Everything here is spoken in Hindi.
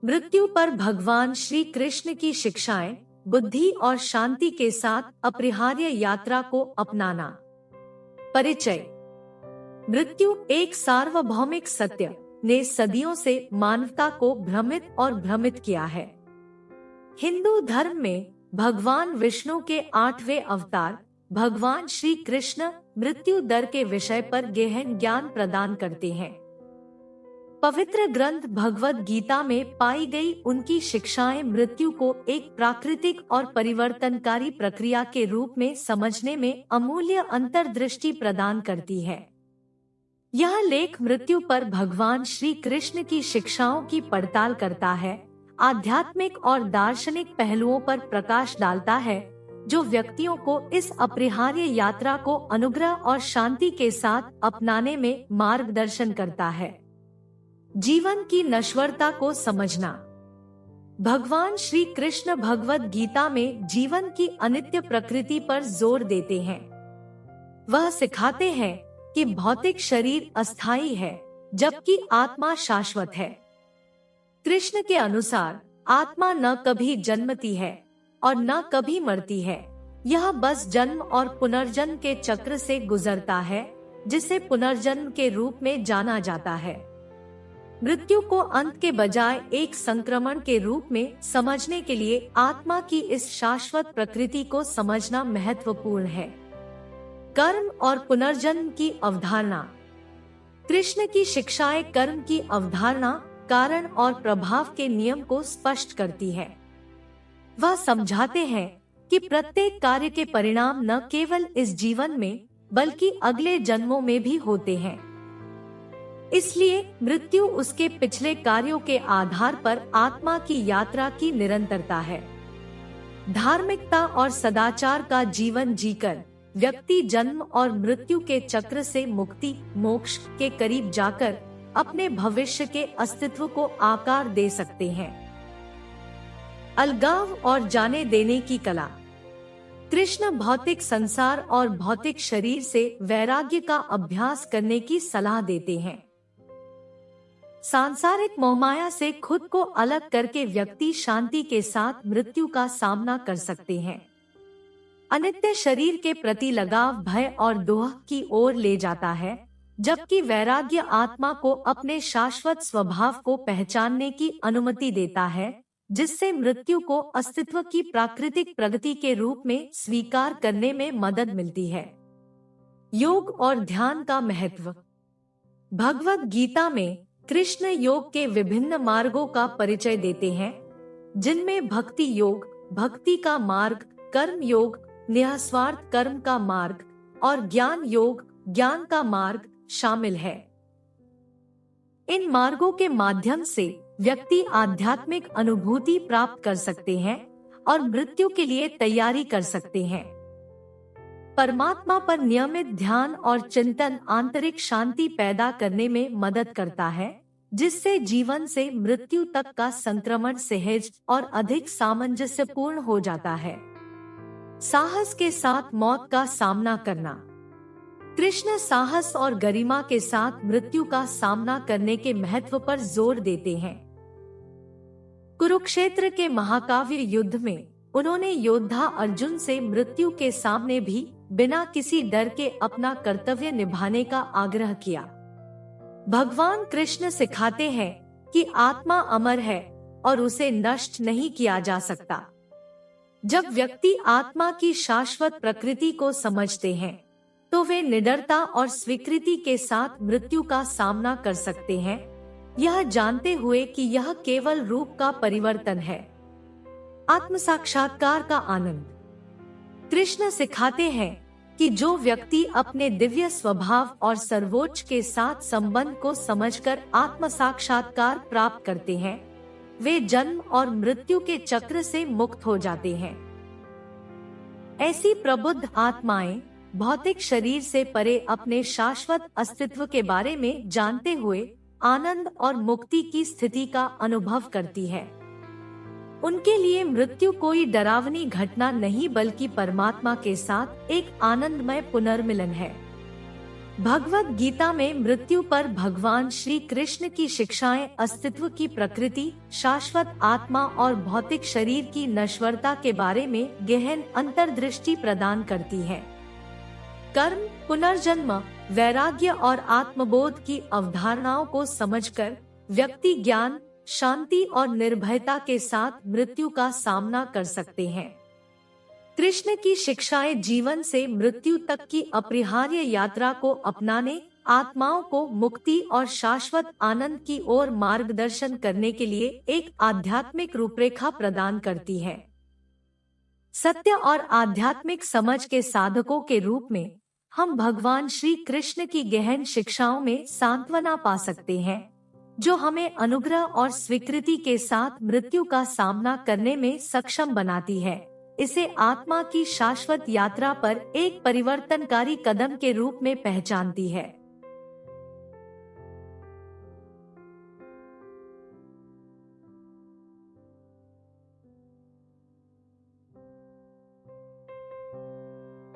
मृत्यु पर भगवान श्री कृष्ण की शिक्षाएं, बुद्धि और शांति के साथ अपरिहार्य यात्रा को अपनाना। परिचय। मृत्यु एक सार्वभौमिक सत्य ने सदियों से मानवता को भ्रमित और भ्रमित किया है। हिंदू धर्म में भगवान विष्णु के 8वें अवतार भगवान श्री कृष्ण मृत्यु दर के विषय पर गहन ज्ञान प्रदान करते हैं। पवित्र ग्रंथ भगवद गीता में पाई गई उनकी शिक्षाएं मृत्यु को एक प्राकृतिक और परिवर्तनकारी प्रक्रिया के रूप में समझने में अमूल्य अंतर्दृष्टि प्रदान करती है। यह लेख मृत्यु पर भगवान श्री कृष्ण की शिक्षाओं की पड़ताल करता है, आध्यात्मिक और दार्शनिक पहलुओं पर प्रकाश डालता है, जो व्यक्तियों को इस अपरिहार्य यात्रा को अनुग्रह और शांति के साथ अपनाने में मार्गदर्शन करता है। जीवन की नश्वरता को समझना। भगवान श्री कृष्ण भगवद गीता में जीवन की अनित्य प्रकृति पर जोर देते हैं। वह सिखाते हैं कि भौतिक शरीर अस्थायी है, जबकि आत्मा शाश्वत है। कृष्ण के अनुसार आत्मा न कभी जन्मती है और न कभी मरती है। यह बस जन्म और पुनर्जन्म के चक्र से गुजरता है, जिसे पुनर्जन्म के रूप में जाना जाता है। मृत्यु को अंत के बजाय एक संक्रमण के रूप में समझने के लिए आत्मा की इस शाश्वत प्रकृति को समझना महत्वपूर्ण है। कर्म और पुनर्जन्म की अवधारणा। कृष्ण की शिक्षाएं कर्म की अवधारणा, कारण और प्रभाव के नियम को स्पष्ट करती है। वह समझाते हैं कि प्रत्येक कार्य के परिणाम न केवल इस जीवन में बल्कि अगले जन्मों में भी होते हैं। इसलिए मृत्यु उसके पिछले कार्यों के आधार पर आत्मा की यात्रा की निरंतरता है। धार्मिकता और सदाचार का जीवन जीकर व्यक्ति जन्म और मृत्यु के चक्र से मुक्ति, मोक्ष के करीब जाकर अपने भविष्य के अस्तित्व को आकार दे सकते हैं। अलगाव और जाने देने की कला। कृष्ण भौतिक संसार और भौतिक शरीर से वैराग्य का अभ्यास करने की सलाह देते हैं। सांसारिक मोहमाया से खुद को अलग करके व्यक्ति शांति के साथ मृत्यु का सामना कर सकते हैं। अनित्य शरीर के प्रति लगाव भय और दोह की ओर ले जाता है, जबकि वैराग्य आत्मा को अपने शाश्वत स्वभाव को पहचानने की अनुमति देता है, जिससे मृत्यु को अस्तित्व की प्राकृतिक प्रगति के रूप में स्वीकार करने में मदद मिलती है। योग और ध्यान का महत्व। भगवद गीता में कृष्ण योग के विभिन्न मार्गों का परिचय देते हैं, जिनमें भक्ति योग, भक्ति का मार्ग, कर्म योग, निःस्वार्थ कर्म का मार्ग और ज्ञान योग, ज्ञान का मार्ग शामिल है। इन मार्गों के माध्यम से व्यक्ति आध्यात्मिक अनुभूति प्राप्त कर सकते हैं और मृत्यु के लिए तैयारी कर सकते हैं। परमात्मा पर नियमित ध्यान और चिंतन आंतरिक शांति पैदा करने में मदद करता है, जिससे जीवन से मृत्यु तक का संक्रमण सहज और अधिक सामंजस्यपूर्ण हो जाता है। साहस के साथ मौत का सामना करना। कृष्ण साहस और गरिमा के साथ मृत्यु का सामना करने के महत्व पर जोर देते हैं। कुरुक्षेत्र के महाकाव्य युद्ध में उन्होंने योद्धा अर्जुन से मृत्यु के सामने भी बिना किसी डर के अपना कर्तव्य निभाने का आग्रह किया। भगवान कृष्ण सिखाते हैं कि आत्मा अमर है और उसे नष्ट नहीं किया जा सकता। जब व्यक्ति आत्मा की शाश्वत प्रकृति को समझते हैं, तो वे निडरता और स्वीकृति के साथ मृत्यु का सामना कर सकते हैं, यह जानते हुए कि यह केवल रूप का परिवर्तन है। आत्म साक्षात्कार का आनंद। कृष्ण सिखाते हैं कि जो व्यक्ति अपने दिव्य स्वभाव और सर्वोच्च के साथ संबंध को समझकर आत्म साक्षात्कार प्राप्त करते हैं, वे जन्म और मृत्यु के चक्र से मुक्त हो जाते हैं। ऐसी प्रबुद्ध आत्माएं भौतिक शरीर से परे अपने शाश्वत अस्तित्व के बारे में जानते हुए आनंद और मुक्ति की स्थिति का अनुभव करती है। उनके लिए मृत्यु कोई डरावनी घटना नहीं बल्कि परमात्मा के साथ एक आनंदमय पुनर्मिलन है। भगवत गीता में मृत्यु पर भगवान श्री कृष्ण की शिक्षाएं अस्तित्व की प्रकृति, शाश्वत आत्मा और भौतिक शरीर की नश्वरता के बारे में गहन अंतर्दृष्टि प्रदान करती हैं। कर्म, पुनर्जन्म, वैराग्य और आत्मबोध की अवधारणाओं को समझकर व्यक्ति ज्ञान, शांति और निर्भयता के साथ मृत्यु का सामना कर सकते हैं। कृष्ण की शिक्षाएं जीवन से मृत्यु तक की अपरिहार्य यात्रा को अपनाने, आत्माओं को मुक्ति और शाश्वत आनंद की ओर मार्गदर्शन करने के लिए एक आध्यात्मिक रूपरेखा प्रदान करती है। सत्य और आध्यात्मिक समझ के साधकों के रूप में हम भगवान श्री कृष्ण की गहन शिक्षाओं में सांत्वना पा सकते हैं, जो हमें अनुग्रह और स्वीकृति के साथ मृत्यु का सामना करने में सक्षम बनाती है। इसे आत्मा की शाश्वत यात्रा पर एक परिवर्तनकारी कदम के रूप में पहचानती है।